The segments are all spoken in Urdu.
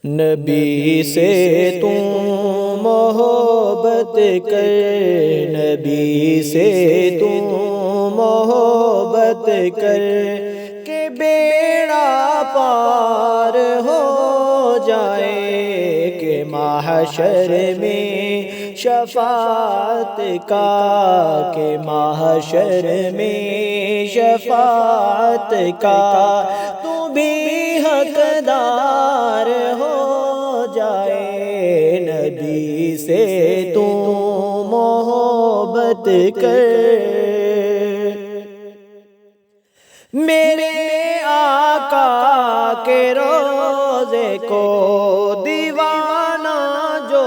نبی سے تو محبت کر، نبی سے تو محبت کر کہ بیڑا پار ہو جائے، کہ محشر میں شفاعت کا، کہ محشر میں شفاعت کا تو بھی حقدار ہو جائے، نبی سے تو محبت کر۔ میرے آقا کے روضے کو دیوانہ جو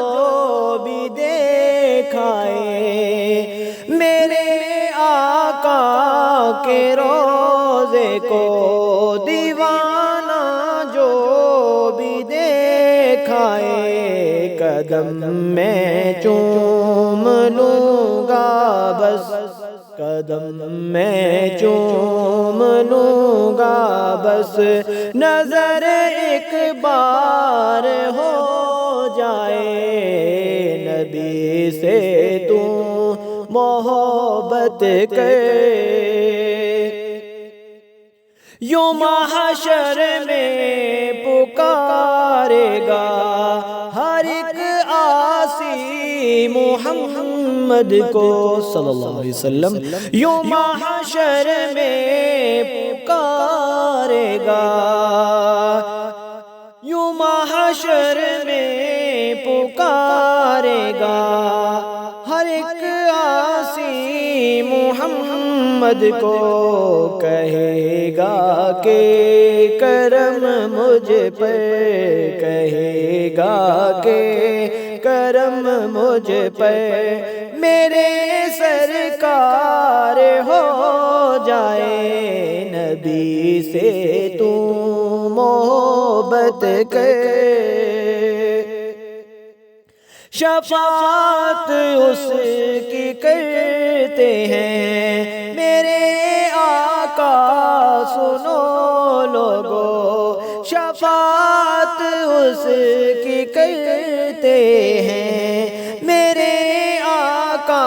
بھی دیکھائے، میرے آقا کے روضے کو دیوانہ جو بھی دیکھائے، قدم میں چوم لوں گا بس، قدم میں چوم لوں گا بس، نظر ایک بار ہو جائے، نبی سے تو محبت کر۔ یوں محشر میں پکارے گا ہر ایک عاصی محمد کو صلی اللہ علیہ وسلم، یوں محشر میں پکارے گا، یوں محشر میں پکارے گا ہر ایک عاصی محمد کو، کہے گا کہ کرم مجھ پر، کہے گا کہ کرم مجھ پر، میرے سرکار ہو جائے، نبی سے تو محبت کر۔ شفاعت اس کی کرتے ہیں میرے آقا، سنو لوگو، شفاعت اس کی کرتے ہیں میرے آقا،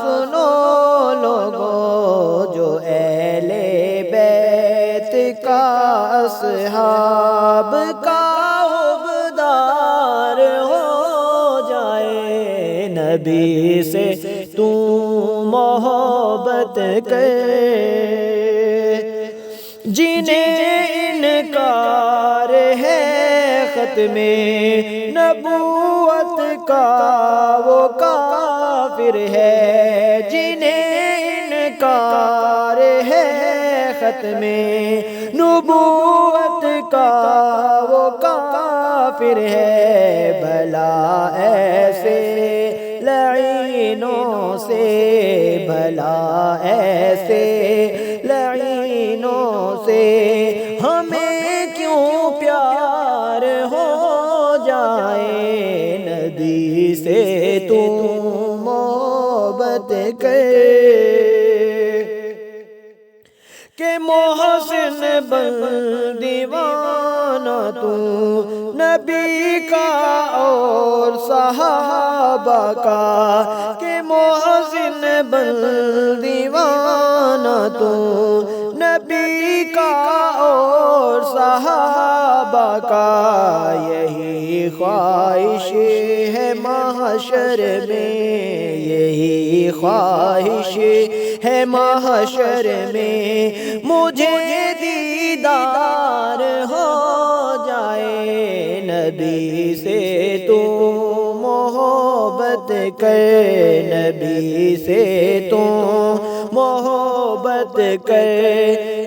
سنو لوگو، جو اہل بیت کا اصحاب کا حبدار ہو جائے، نبی سے تو محبت کر۔ جنہیں انکار ہے ختم نبوت کا وہ کافر ہے، جنہیں انکار ہے ختم نبوت کا وہ کافر ہے، بھلا ایسے لعینوں سے، بھلا ایسے لعینوں سے ہمیں کیوں پیار ہو جائے، نبی سے تو محبت کر۔ کہ محسن بن دیوانہ تو نبی کا اور صحابہ کا، کہ محسن بن دیوانہ تو نبی کا اور صحابہ کا، یہی خواہش ہے محشر میں، یہی خواہش ہے محشر میں، مجھے دیدار ہو جائے، نبی سے تو محبت کر، نبی سے تو محبت کر۔